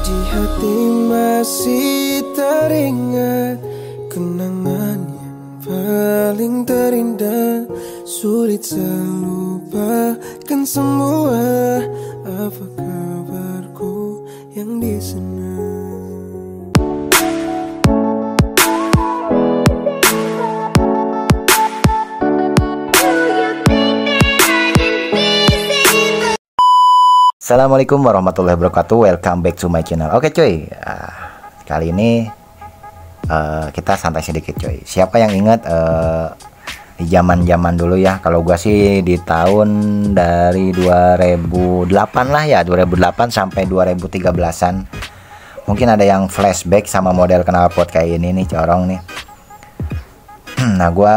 Di hati masih teringat kenangan yang paling terindah. Sulit selupakan semua. Apa kabarku yang di sana? Assalamualaikum warahmatullahi wabarakatuh. Welcome back to my channel. Oke cuy, kali ini kita santai sedikit cuy. Siapa yang ingat di zaman dulu ya? Kalau gua sih di tahun dari 2008 lah ya, 2008 sampai 2013an. Mungkin ada yang flashback sama model knalpot kayak ini nih, corong nih. Nah gua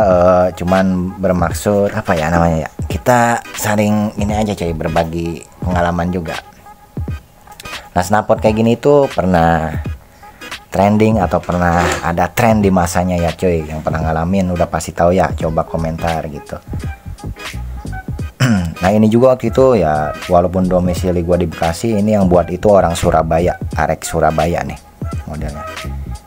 cuman bermaksud apa ya namanya ya, kita saling ini aja cuy, berbagi pengalaman juga. Nah knalpot kayak gini tuh pernah trending atau pernah ada tren di masanya ya cuy. Yang pernah ngalamin udah pasti tahu ya, coba komentar gitu. Nah ini juga waktu itu ya, walaupun domisili gua di Bekasi, ini yang buat itu orang Surabaya, arek Surabaya nih modelnya.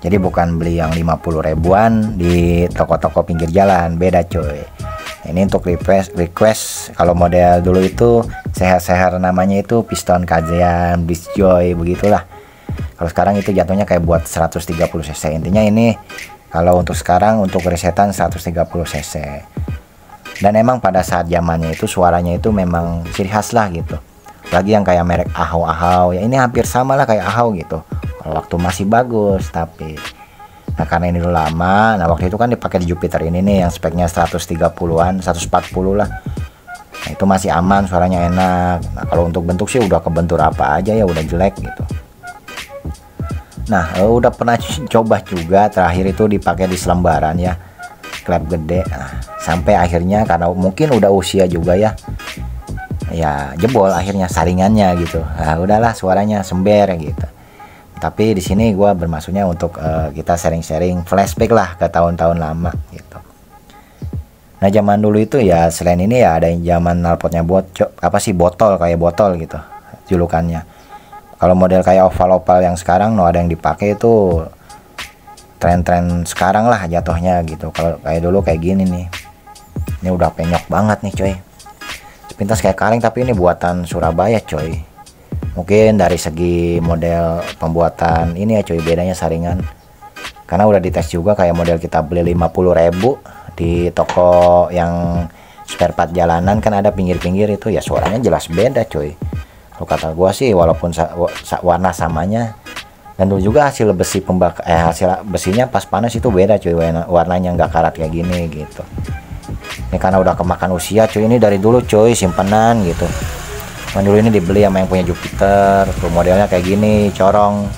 Jadi bukan beli yang 50 ribuan di toko-toko pinggir jalan, beda cuy. Ini untuk request kalau model dulu itu seher-seher, namanya itu piston kazean, Blitzjoy begitulah. Kalau sekarang itu jatuhnya kayak buat 130 cc. Intinya ini kalau untuk sekarang untuk resetan 130 cc. Dan emang pada saat zamannya itu suaranya itu memang ciri khas lah gitu. Lagi yang kayak merek Ahau-Ahau ya, ini hampir sama lah kayak Ahau gitu. Kalau waktu masih bagus, tapi nah karena ini udah lama, nah waktu itu kan dipakai di Jupiter ini nih yang speknya 130-an, 140 lah. Nah itu masih aman, suaranya enak. Nah kalau untuk bentuk sih udah kebentur apa aja ya, udah jelek gitu. Nah udah pernah coba juga, terakhir itu dipakai di selembaran ya, klep gede. Nah, sampai akhirnya karena mungkin udah usia juga ya, ya jebol akhirnya saringannya gitu. Nah udahlah suaranya sember gitu. Tapi di sini gue bermaksudnya untuk kita sharing-sharing flashback lah ke tahun-tahun lama gitu. Nah zaman dulu itu ya selain ini ya ada yang zaman knalpotnya apa sih, botol, kayak botol gitu julukannya. Kalau model kayak oval-oval yang sekarang ada yang dipakai itu tren-tren sekarang lah jatuhnya gitu. Kalau kayak dulu kayak gini nih, ini udah penyok banget nih coy. Sepintas kayak kaleng tapi ini buatan Surabaya coy. Mungkin dari segi model pembuatan ini ya cuy, bedanya saringan. Karena udah dites juga, kayak model kita beli 50 ribu di toko yang spare part jalanan kan ada pinggir-pinggir itu ya, suaranya jelas beda cuy. Kalau kata gua sih walaupun warna samanya, dan dulu juga hasil besi hasil besinya pas panas itu beda cuy, warnanya nggak karat kayak gini gitu. Ini karena udah kemakan usia cuy, ini dari dulu cuy simpenan gitu. Dulu ini dibeli sama yang punya Jupiter, tuh modelnya kayak gini, corong.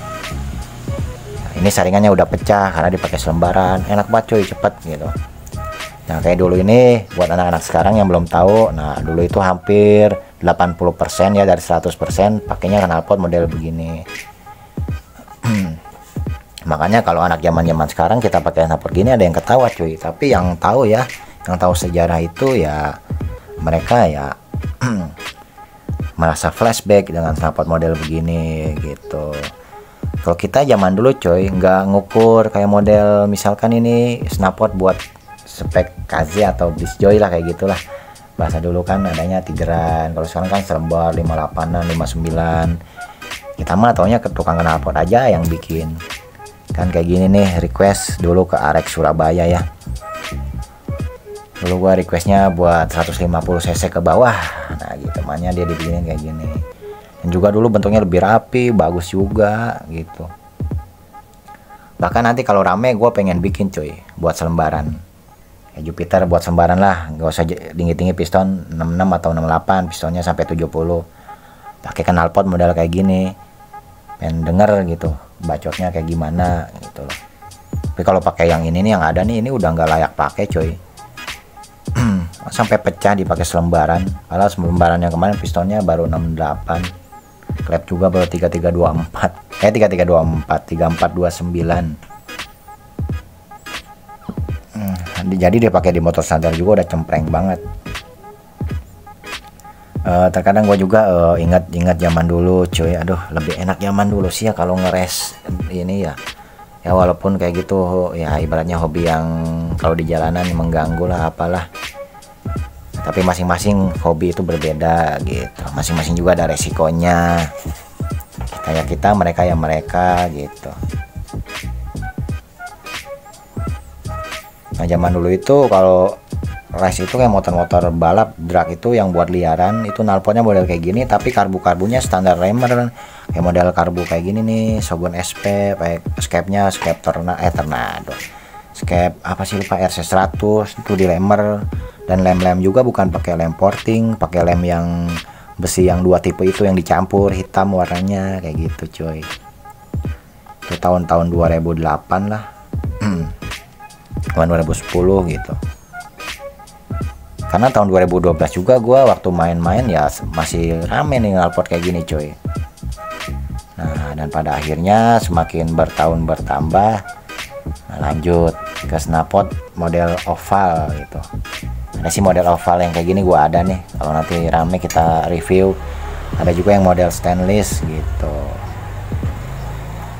Nah, ini saringannya udah pecah karena dipakai selembaran, enak banget cuy, cepet gitu. Nah kayak dulu ini buat anak-anak sekarang yang belum tahu, nah dulu itu hampir 80% ya dari 100% pakainya knalpot model begini. Makanya kalau anak zaman sekarang kita pakai knalpot gini ada yang ketawa cuy, tapi yang tahu ya, yang tahu sejarah itu ya mereka ya merasa flashback dengan knalpot model begini gitu. Kalau kita zaman dulu coy nggak ngukur kayak model misalkan ini knalpot buat spek KZ atau Blitzjoy lah kayak gitulah. Bahasa dulu kan adanya tigeran, kalau sekarang kan selembar 58an, 59. Kita mah taunya ke tukang knalpot aja yang bikin. Kan kayak gini nih request dulu ke arek Surabaya ya. Dulu gua requestnya buat 150 cc ke bawah. Nah gitu, makanya dia dibikinin kayak gini. Dan juga dulu bentuknya lebih rapi, bagus juga gitu. Bahkan nanti kalau rame gue pengen bikin cuy buat selembaran ya, Jupiter buat selembaran lah, gak usah tinggi-tinggi, piston 66 atau 68, pistonnya sampai 70, pakai knalpot model kayak gini. Pengen denger gitu bacotnya kayak gimana gitu loh. Tapi kalau pakai yang ini nih, yang ada nih, ini udah nggak layak pakai coy. Sampai pecah dipakai selembaran, padahal selembaran yang kemarin pistonnya baru 68, klep juga baru 3324, 3429. Jadi dia pakai di motor standar juga udah cempreng banget. Terkadang gue juga ingat zaman dulu cuy, aduh lebih enak zaman dulu sih ya kalau ngeres ini ya. Ya walaupun kayak gitu ya ibaratnya hobi yang kalau di jalanan mengganggu lah apalah. Tapi masing-masing hobi itu berbeda gitu. Masing-masing juga ada resikonya. Kita ya kita, mereka ya mereka gitu. Nah zaman dulu itu kalau race itu kayak motor-motor balap drag itu yang buat liaran itu knalpotnya model kayak gini, tapi karbu-karbunya standar Remer kayak model karbu kayak gini nih, Shogun SP, kayak scape-nya scape Tornado, scape apa sih lupa, RC100 itu di Remer. Dan lem-lem juga bukan pakai lem porting, pakai lem yang besi yang dua tipe itu yang dicampur hitam warnanya kayak gitu coy. Itu tahun-tahun 2008 lah. Tahun 2010 gitu. Karena tahun 2012 juga gue waktu main-main ya masih rame nih knalpot kayak gini coy. Nah dan pada akhirnya semakin bertahun bertambah, nah, lanjut ke knalpot model oval gitu. Ada sih model oval yang kayak gini gue ada nih, kalau nanti rame kita review. Ada juga yang model stainless gitu.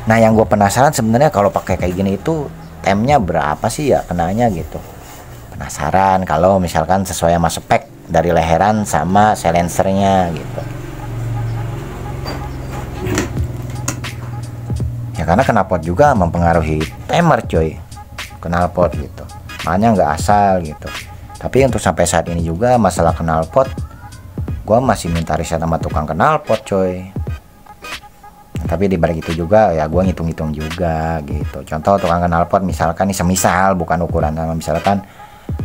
Nah yang gue penasaran sebenarnya kalau pakai kayak gini itu temnya berapa sih ya kenanya gitu. Penasaran kalau misalkan sesuai sama spek dari leheran sama silencernya gitu ya, karena knalpot juga mempengaruhi timer coy, knalpot gitu, makanya nggak asal gitu. Tapi untuk sampai saat ini juga masalah knalpot gua masih minta riset sama tukang knalpot coy. Tapi dibalik itu juga ya gua ngitung-ngitung juga gitu. Contoh tukang knalpot misalkan nih, semisal bukan ukuran sama, misalkan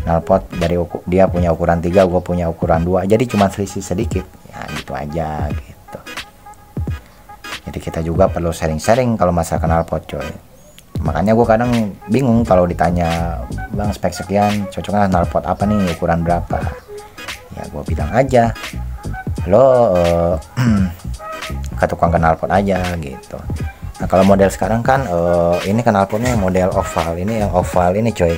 knalpot dari dia punya ukuran 3, gue punya ukuran 2, jadi cuma selisih sedikit ya gitu aja gitu. Jadi kita juga perlu sharing-sharing kalau masalah knalpot coy. Makanya gue kadang bingung kalau ditanya, bang spek sekian cocoknya knalpot apa nih, ukuran berapa, ya gue bilang aja lo ke tukang knalpot aja gitu. Nah kalau model sekarang kan ini knalpotnya model oval, ini yang oval ini coy.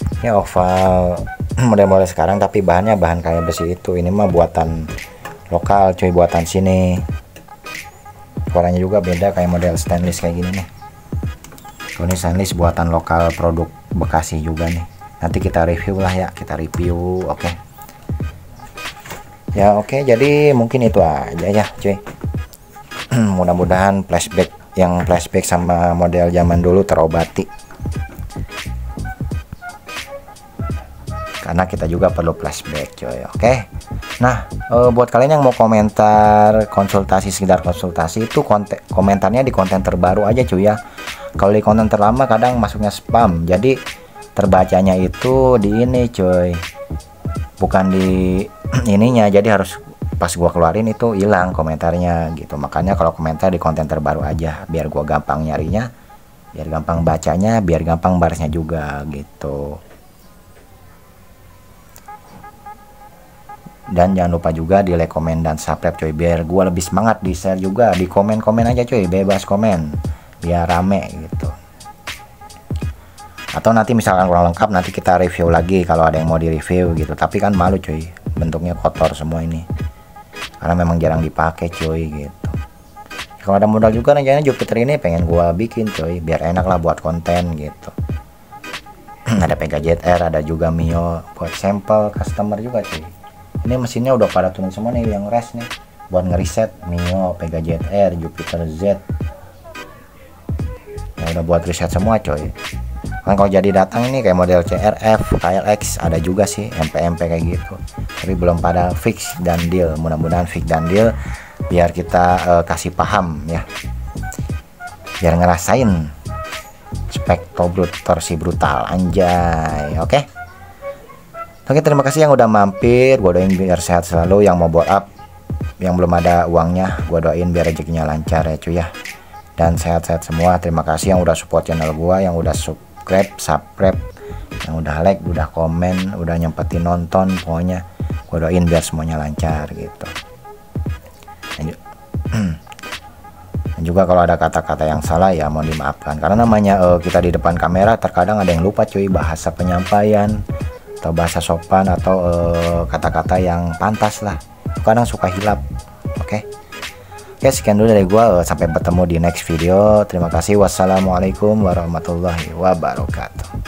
Ini oval model-model sekarang tapi bahannya bahan kayak besi itu. Ini mah buatan lokal cuy, buatan sini. Warnanya juga beda kayak model stainless kayak gini nih. Kalau ini stainless buatan lokal, produk Bekasi juga nih. Nanti kita review lah ya, kita review, oke. Ya oke, jadi mungkin itu aja ya cuy. Mudah-mudahan flashback sama model zaman dulu terobati. Karena kita juga perlu flashback coy, oke. Nah buat kalian yang mau komentar konsultasi, sekedar konsultasi, itu komentarnya di konten terbaru aja cuy ya. Kalau di konten terlama kadang masuknya spam, jadi terbacanya itu di ini coy, bukan di ininya, jadi harus pas gua keluarin itu hilang komentarnya gitu. Makanya kalau komentar di konten terbaru aja, biar gua gampang nyarinya, biar gampang bacanya, biar gampang balasnya juga gitu. Dan jangan lupa juga di like, komen, dan subscribe coy, biar gua lebih semangat. Di share juga, di komen-komen aja coy, bebas komen biar rame gitu. Atau nanti misalkan kurang lengkap, nanti kita review lagi kalau ada yang mau di review gitu. Tapi kan malu coy, bentuknya kotor semua ini karena memang jarang dipakai coy gitu. Kalau ada modal juga rencananya Jupiter ini pengen gua bikin coy, biar enak lah buat konten gitu. Ada Pega ZR, ada juga Mio buat sampel customer juga cuy. Ini mesinnya udah pada tuning semua nih yang rest nih, buat ngeriset Mio, Pega ZR, Jupiter Z. Ya udah buat riset semua coy. Kan kalau jadi datang ini kayak model CRF, KLX, ada juga sih MP kayak gitu. Tapi belum pada fix dan deal. Mudah-mudahan fix dan deal biar kita kasih paham ya. Biar ngerasain spek torsi brutal anjay. Oke. Oke, terima kasih yang udah mampir. Gua doain biar sehat selalu. Yang mau buat up, yang belum ada uangnya, gua doain biar rezekinya lancar ya cuy ya. Dan sehat-sehat semua. Terima kasih yang udah support channel gua, yang udah subscribe, yang udah like, udah komen, udah nyempetin nonton. Pokoknya gua doain biar semuanya lancar gitu. Dan juga kalau ada kata-kata yang salah ya mohon dimaafkan, karena namanya kita di depan kamera terkadang ada yang lupa cuy bahasa penyampaian atau bahasa sopan atau kata-kata yang pantas lah. itu kadang suka hilap. Oke. Oke, sekian dulu dari gua, sampai bertemu di next video. Terima kasih. Wassalamualaikum warahmatullahi wabarakatuh.